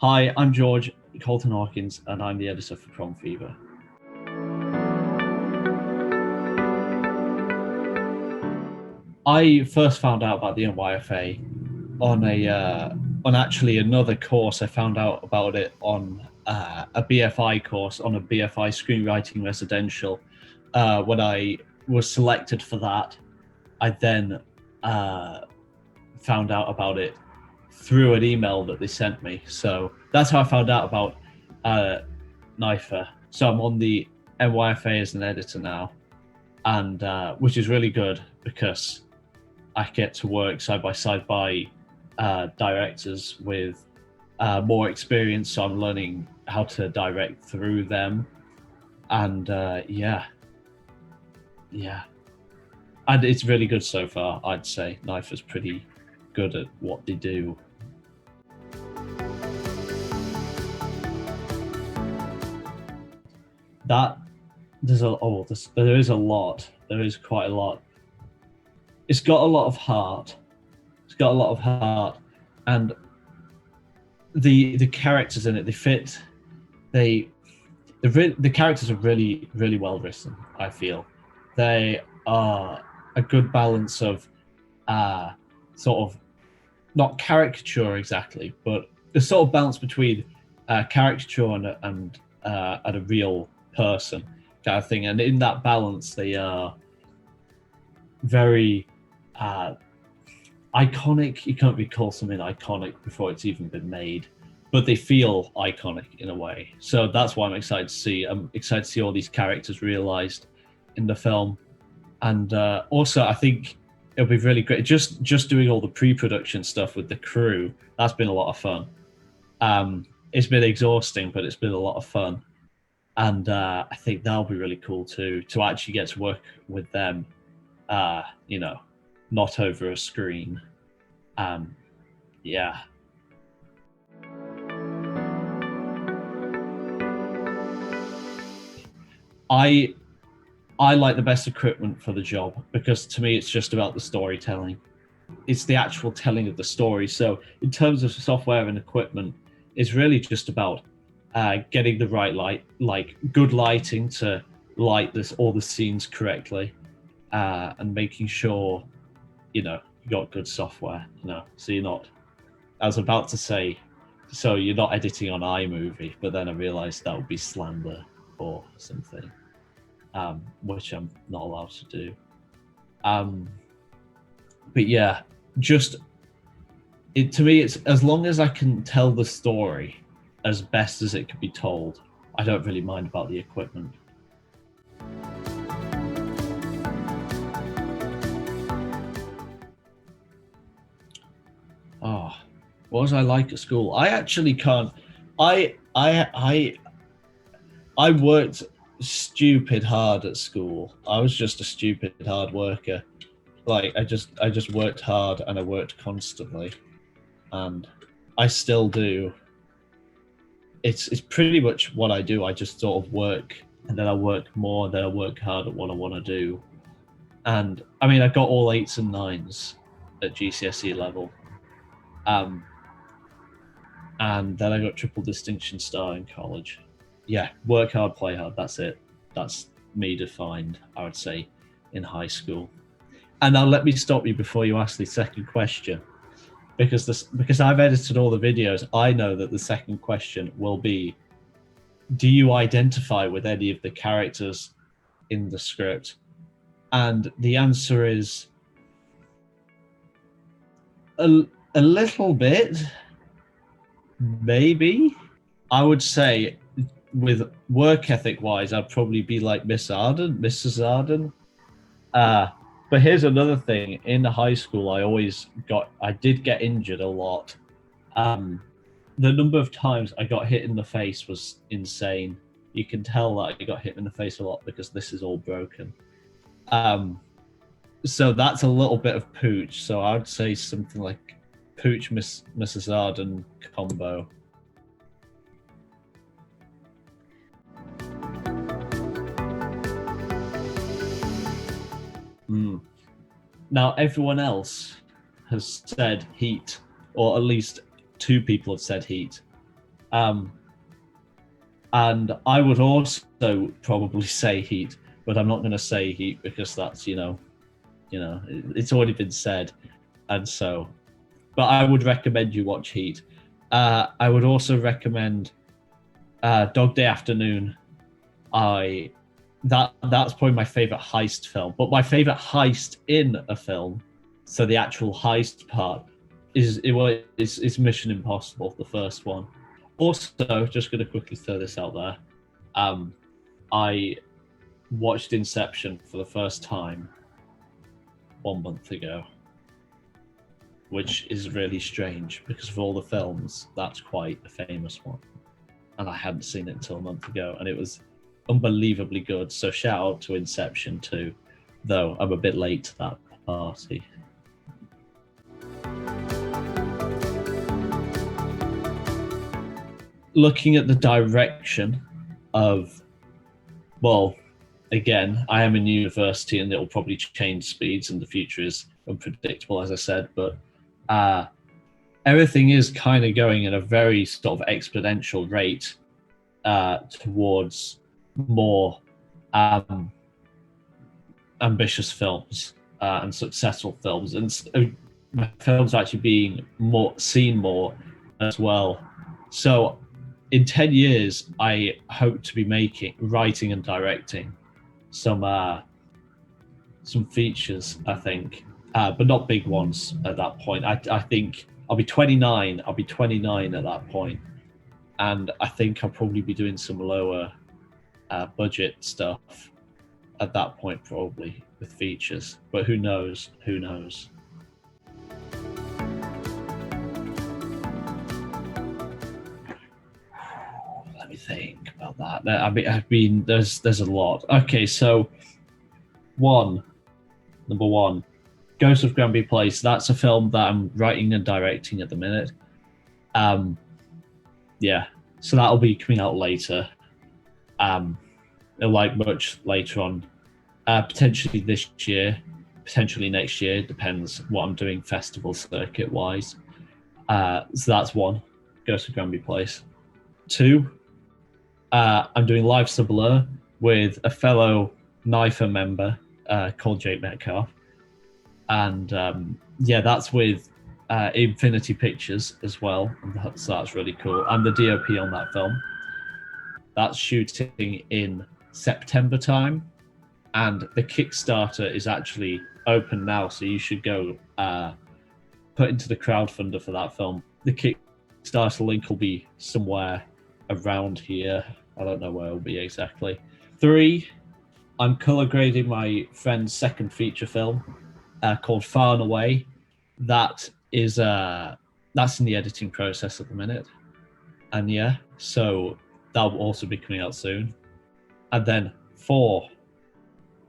Hi, I'm George Colton-Hawkins, and I'm the editor for Prom Fever. I first found out about the NYFA on actually another course. I found out about it on a BFI course, on a BFI screenwriting residential. When I was selected for that, I then found out about it through an email that they sent me. So that's how I found out about NYFA. So I'm on the NYFA as an editor now, and which is really good because I get to work side by side by directors with more experience. So I'm learning how to direct through them, and yeah, and it's really good so far. I'd say NYFA's pretty good at what they do. There is a lot. There is quite a lot. It's got a lot of heart. And the characters in it, they fit. The characters are really, really well written. I feel they are a good balance of sort of not caricature exactly, but the sort of balance between caricature and a real person kind of thing. And in that balance, they are very iconic. You can't really call something iconic before it's even been made, but they feel iconic in a way. So that's why I'm excited to see. I'm excited to see all these characters realized in the film, and also I think it'll be really great. Just doing all the pre-production stuff with the crew. That's been a lot of fun. It's been exhausting, but it's been a lot of fun, and I think that'll be really cool too, to actually get to work with them. Not over a screen. Yeah. I like the best equipment for the job because to me it's just about the storytelling. It's the actual telling of the story. So in terms of software and equipment, it's really just about getting the right light, like good lighting to light all the scenes correctly, and making sure you got good software. So you're not. I was about to say, so you're not editing on iMovie, but then I realized that would be slander or something. Which I'm not allowed to do. But yeah, to me, it's as long as I can tell the story as best as it can be told, I don't really mind about the equipment. Oh, what was I like at school? I actually can't. I worked stupid hard at school. I was just a stupid hard worker. Like I just worked hard and I worked constantly, and I still do. It's pretty much what I do. I just sort of work, and then I work more, and then I work hard at what I want to do. And I mean, I got all 8s and 9s at GCSE level, and then I got triple distinction star in college. Yeah, work hard, play hard. That's it. That's me defined, I would say, in high school. And now let me stop you before you ask the second question, because I've edited all the videos. I know that the second question will be, do you identify with any of the characters in the script? And the answer is a little bit, maybe. I would say with work ethic wise, I'd probably be like Mrs. Arden. But here's another thing. In high school, I did get injured a lot. The number of times I got hit in the face was insane. You can tell that I got hit in the face a lot because this is all broken. So that's a little bit of Pooch. So I would say something like Pooch, Mrs. Arden combo. Now, everyone else has said Heat, or at least 2 people have said Heat. Um, and I would also probably say Heat, but I'm not going to say Heat because that's it's already been said, and so. But I would recommend you watch Heat. I would also recommend Dog Day Afternoon. That's probably my favorite heist film. But my favorite heist in a film, so the actual heist part, is Mission Impossible, the first one. Also, just going to quickly throw this out there. I watched Inception for the first time 1 month ago, which is really strange because of all the films, that's quite a famous one. And I hadn't seen it until a month ago, and it was unbelievably good. So shout out to Inception too, though I'm a bit late to that party. Looking at the direction of, well, again, I am in university and it'll probably change speeds and the future is unpredictable, as I said, but everything is kind of going at a very sort of exponential rate towards more ambitious films and successful films, and films actually being seen more as well. So in 10 years, I hope to be writing and directing some features, I think, but not big ones at that point. I think I'll be 29. I'll be 29 at that point, and I think I'll probably be doing some lower budget stuff at that point, probably with features. But who knows? Who knows? Let me think about that. I mean, there's a lot. Okay, so number one, Ghost of Granby Place. That's a film that I'm writing and directing at the minute. Yeah, so that'll be coming out later. Like much later on, potentially this year, potentially next year. Depends what I'm doing festival circuit wise. So that's one, Ghost of Granby Place. Two, I'm doing Life's a Blur with a fellow NYFA member called Jake Metcalf. And that's with Infinity Pictures as well. And so that's really cool. I'm the DOP on that film. That's shooting in September time. And the Kickstarter is actually open now. So you should go put into the crowdfunder for that film. The Kickstarter link will be somewhere around here. I don't know where it'll be exactly. 3, I'm color grading my friend's second feature film called Far and Away. That's in the editing process at the minute. And yeah, so that'll also be coming out soon. And then 4,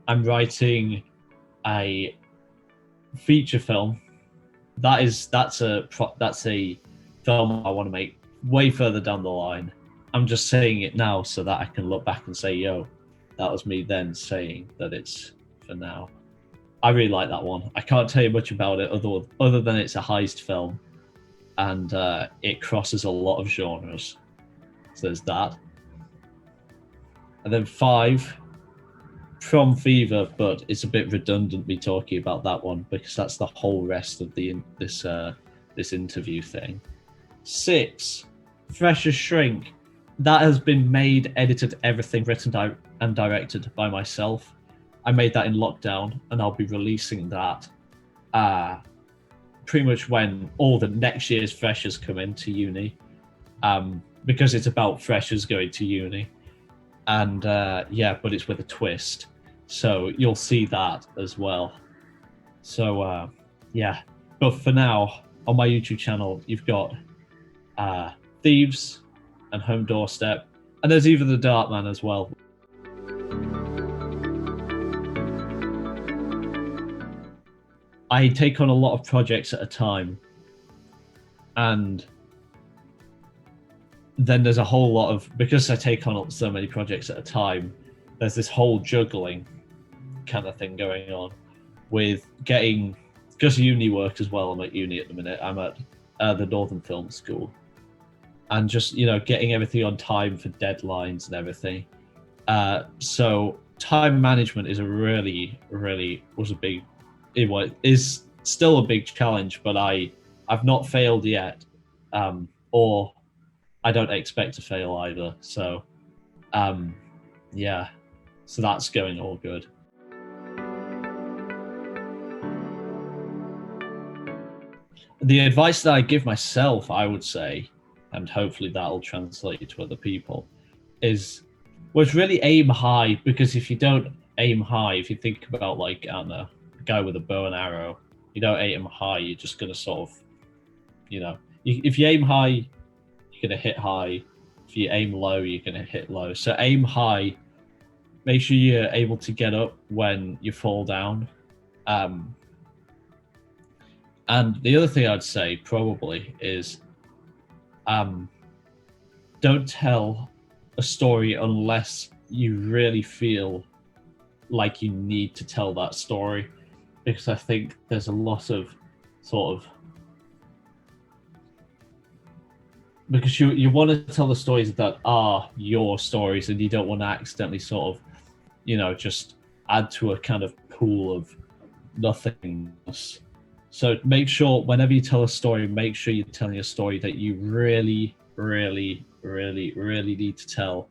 I'm writing a feature film. That's a film I want to make way further down the line. I'm just saying it now so that I can look back and say, yo, that was me then saying that it's for now. I really like that one. I can't tell you much about it other than it's a heist film, and it crosses a lot of genres. So there's that. And then 5, Prom Fever, but it's a bit redundant me talking about that one because that's the whole rest of this interview thing. 6, Fresh as Shrink. That has been made, edited, everything written and directed by myself. I made that in lockdown, and I'll be releasing that pretty much when all the next year's freshers come into uni, because it's about freshers going to uni. And but it's with a twist. So you'll see that as well. So but for now, on my YouTube channel, you've got Thieves and Home Doorstep, and there's even The Darkman as well. I take on a lot of projects at a time, and then there's a whole lot of, because I take on so many projects at a time, there's this whole juggling kind of thing going on with getting just uni work as well. I'm at uni at the minute. I'm at the Northern Film School, and just, you know, getting everything on time for deadlines and everything. So time management is a really, really was a big, it was, is still a big challenge, but I've not failed yet, or I don't expect to fail either. So, um, yeah, so that's going all good. The advice that I give myself, I would say, and hopefully that'll translate to other people, is was really aim high, because if you don't aim high, if you think about, like, I don't know, a guy with a bow and arrow, you don't aim high, you're just gonna sort of, you know, if you aim high, you're gonna hit high. If you aim low, you're gonna hit low. So aim high. Make sure you're able to get up when you fall down. Um, and the other thing I'd say probably is, um, don't tell a story unless you really feel like you need to tell that story, because I think there's a lot of sort of, because you want to tell the stories that are your stories, and you don't want to accidentally sort of, you know, just add to a kind of pool of nothingness. So make sure whenever you tell a story, make sure you're telling a story that you really, really, really, really need to tell,